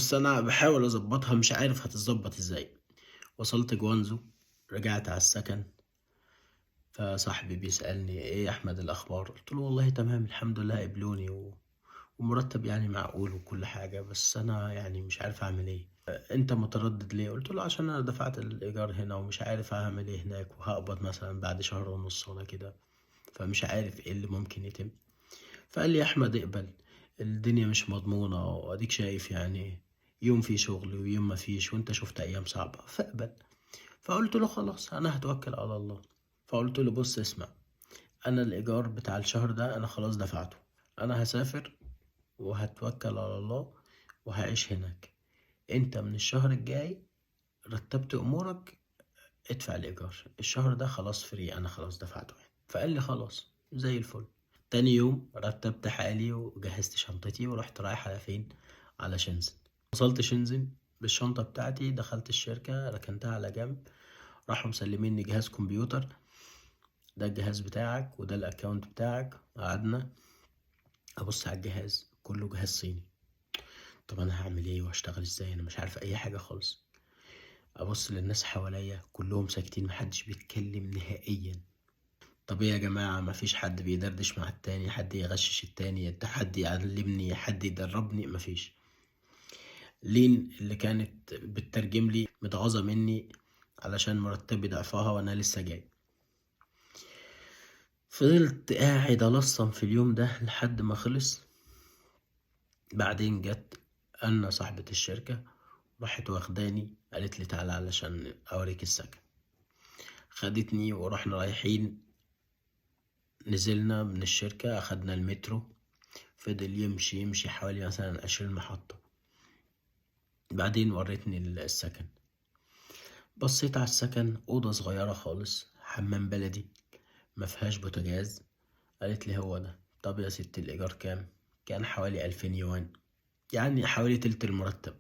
بس أنا باحاول أضبّطها مش عارف هتتضبّط إزاي. وصلت جوانزو، رجعت على السكن، فصاحبي بيسألني: "إيه يا أحمد الأخبار؟" قُلت له: "والله تمام الحمد لله قبلوني والمرتب يعني معقول وكل حاجة، بس أنا يعني مش عارف أعمل إيه. أنت متردد ليه؟" قُلت له: "عشان أنا دفعت الإيجار هنا ومش عارف هاعمل إيه هناك، وهاقبض مثلًا بعد شهر ونُص والّا كده، فمش عارف إيه اللي ممكن يتم." فقال لي: "يا أحمد اقبل، الدنيا مش مضمونة وأديك شايف يعني يوم فيه شغل ويوم ما فيش وأنت شُفت أيام صعبة، فاقبل." فقُلت له: "خلاص أنا هاتوكّل على الله." فقُلت له: "بُص اسمع، أنا الإيجار بتاع الشهر ده أنا خلاص دفعته، أنا هاسافر وهاتوكّل على الله وهاعيش هناك. أنت من الشهر الجاي رتّبت أمورك ادفع الإيجار، الشهر ده خلاص free أنا خلاص دفعته يعني." فقال لي: "خلاص زي الفل." تاني يوم رتّبت حالي وجهّزت شنطتي ورُحت رايح على فين، على شنزن. وصلت شنزن بالشنطة بتاعتي، دخلت الشركة ركنتها على جنب، راحوا مسلّمينّي جهاز كمبيوتر، ده الجهاز بتاعك وده الaccount بتاعك. قعدنا أبُص على الجهاز، كُلّه جهاز صيني. طَب أنا هاعمل إيه وهاشتغل إزاي؟ أنا مش عارف أي حاجة خالص. أبُص للناس حواليّا كلّهم ساكتين ما حدّش بيتكلّم نهائيًا. طب إيه يا جماعة ما فيش حد بيدردش مع التاني، حد يغشّش التاني، حد يعلّمني، حد يدرّبني، ما فيش. لين اللي كانت بتترجم لي متغاظة منّي علشان مرتّبي ضعفها وأنا لسه جاي. فضلت قاعد ألصّم في اليوم ده لحد ما خلص. بعدين جات أنا صاحبة الشركة راحت واخداني قالت لي: "تعالَ علشان أوريك السكن." خدتني ورُحنا رايحين، نزلنا من الشركة أخدنا المترو، فضل يمشي حوالي مثلًا 20 محطة، بعدين ورّتني السكن. بصّيت على السكن، أوضة صغيرة خالص، حمام بلدي، ما فيهاش بوتاجاز. قالت لي: "هو ده." "طب يا ستي الإيجار كام؟" كان حوالي 2000 يوان، يعني حوالي تِلت المرتب،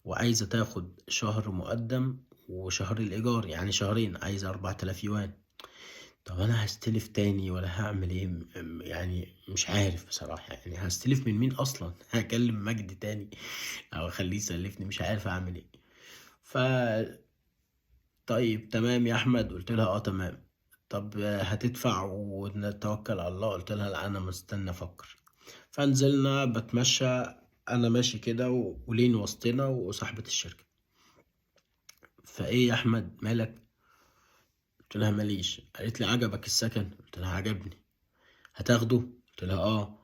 وعايزة تاخد شهر مُقدّم وشهر الإيجار، يعني شهرين، عايزة 4000 يوان. طب أنا هاستلف تاني والّا هاعمل إيه؟ يعني مش عارف بصراحة، يعني هاستلف من مين أصلًا؟ هاكلم مجدي تاني أو أخلّيه يسلفني، مش عارف أعمل إيه. ف طيب تمام يا أحمد، قُلت لها: "آه تمام." "طب هتدفع ونتوكل على الله؟" قُلت لها: "لأ أنا مستني أفكّر." فنزلنا باتمشى، أنا ماشي كده ولين وسطنا وصاحبة الشركة. "فإيه يا أحمد مالك؟" قُلت لها: "ما ليش." قالت لي: "عجبك السكن؟" قُلت لها: "عجبني." "هتاخده؟" قُلت لها: "آه."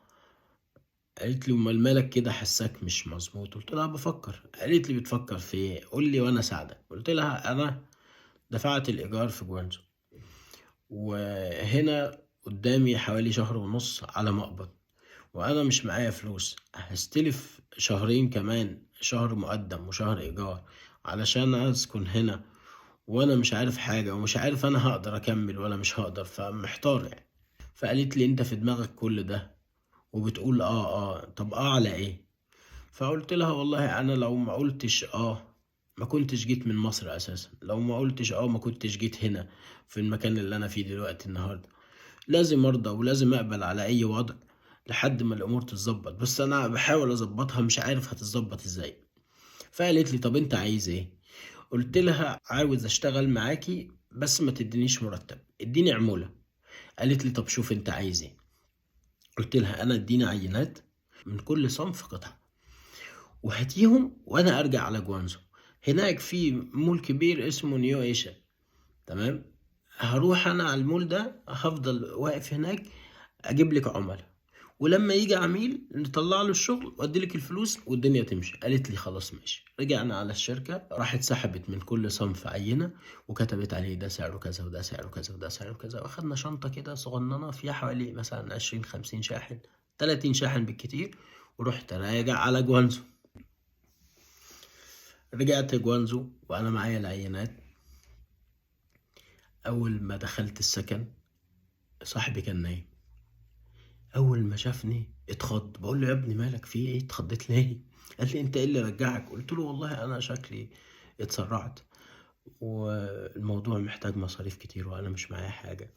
قالت لي: "أُمّال مالك كده حاسّاك مش مضبوط." قُلت لها: "بافكّر." قالت لي: "بتفكّر في إيه؟ قُل لي وأنا أساعدك." قُلت لها: "أنا دفعت الإيجار في جوانزو، وهنا قدّامي حوالي شهر ونُص على ما أقبض، وأنا مش معايا فلوس، هاستلف شهرين كمان، شهر مُقدّم وشهر إيجار علشان أسكن هنا وأنا مش عارف حاجة ومش عارف أنا هاقدر أكمّل والّا مش هاقدر، فمحتار يعني." فقالت لي: "أنت في دماغك كل ده وبتقول آه، آه، طَب آه على إيه؟" فقُلت لها: "والله أنا لو ما قُلتش آه، ما كنتش جيت من مصر أساسًا، لو ما قُلتش آه ما كنتش جيت هنا في المكان اللي أنا فيه دلوقتي النهارده، لازم أرضى ولازم أقبل على أي وضع لحد ما الأمور تتضبّط، بس أنا باحاول أضبّطها مش عارف هتتضبّط إزاي." فقالت لي: "طَب أنت عايز إيه؟" قُلت لها: "عاوز أشتغل معاكِ بس ما تدّينيش مُرتّب، ادّيني عمولة." قالت لي: "طَب شوف أنت عايز إيه." قُلت لها: "أنا ادّيني عينات من كل صنف قطعة." وهاتيهم وأنا أرجع على جوانزو، هناك في مول كبير اسمه نيو إيشا، تمام، هاروح أنا على المول ده هافضل واقف هناك أجيب لِك عُملا، ولمّا ييجي عميل نطلّع له الشغل وأدّي لِك الفلوس والدنيا تمشي. قالت لي: "خلاص ماشي." رجعنا على الشركة، راحت سحبت من كل صنف عينة وكتبت عليه ده سعره كذا وده سعره كذا وده سعره كذا، وأخدنا شنطة كده صغننة فيها حوالي مثلًا 20، 50 شاحن، 30 شاحن بالكتير، ورُحت راجع على جوانزو. رجعت جوانزو وأنا معايا العينات. أول ما دخلت السكن صاحبي كان نايم، أول ما شافني اتخض، باقول له: "يا ابني مالك في إيه اتخضيت ليه؟" قال لي: "أنت إيه اللي رجّعك؟" قُلت له: "والله أنا شكلي اتسرعت والموضوع محتاج مصاريف كتير وأنا مش معايا حاجة."